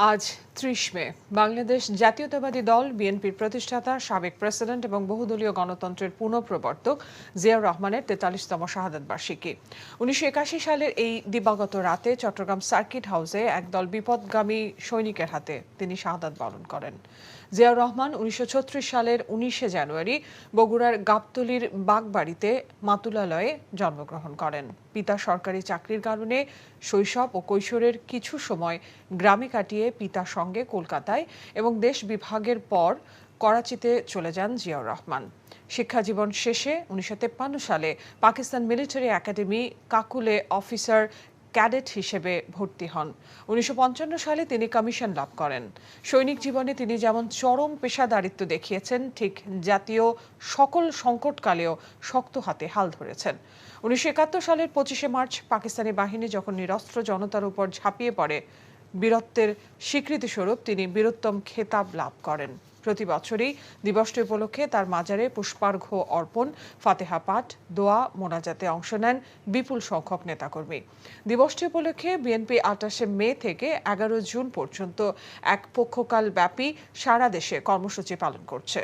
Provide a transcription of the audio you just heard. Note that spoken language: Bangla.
আজ ৩০ মে বাংলাদেশ জাতীয়তাবাদী দল বিএনপির প্রতিষ্ঠাতা সাবেক প্রেসিডেন্ট এবং বহুদলীয় গণতন্ত্রের পুনঃপ্রবর্তক জিয়াউর রহমানের ৪৩তম শাহাদাত বার্ষিকী। ১৯৮১ সালের এই দিবাগত রাতে চট্টগ্রাম সার্কিট হাউসে একদল বিপথগামী সৈনিকের হাতে তিনি শাহাদাত বরণ করেন। জিয়াউর রহমান ১৯৩৬ সালের ১৯শে জানুয়ারি বগুড়ার গাবতলীর বাগবাড়িতে মাতুলালয়ে জন্মগ্রহণ করেন। পিতা সরকারি চাকরির কারণে শৈশব ও কৈশোরের কিছু সময় গ্রামে কাটিয়ে পিতার সঙ্গে কলকাতায় এবং দেশ বিভাগের পর করাচিতে চলে যান জিয়াউর রহমান। শিক্ষাজীবন শেষে ১৯৫৩ সালে পাকিস্তান মিলিটারি একাডেমি কাকুলে অফিসার ক্যাডেট হিসেবে ভর্তি হন। ১৯৫৫ সালে তিনি কমিশন লাভ করেন। সৈনিক জীবনে তিনি যেমন চরম পেশাদারিত্ব দেখিয়েছেন, ঠিক জাতীয় সকল সংকটকালেও শক্ত হাতে হাল ধরেছেন। ১৯৭১ সালের ২৫শে মার্চ পাকিস্তানি বাহিনী যখন নিরস্ত্র জনতার উপর ঝাঁপিয়ে পড়ে, বীরত্বের স্বীকৃতিস্বরূপ তিনি বীরোত্তম খেতাব লাভ করেন। প্রতি বছরই দিবসটি উপলক্ষে তার মাজারে পুষ্পার্ঘ্য অর্পণ, ফাতেহা পাঠ, দোয়া মোনাজাতে অংশ নেন বিপুল সংখ্যক নেতাকর্মী। দিবসটি উপলক্ষে বিএনপি ২৮শে মে থেকে ১১ জুন পর্যন্ত এক পক্ষকাল ব্যাপী সারা দেশে কর্মসূচি পালন করছে।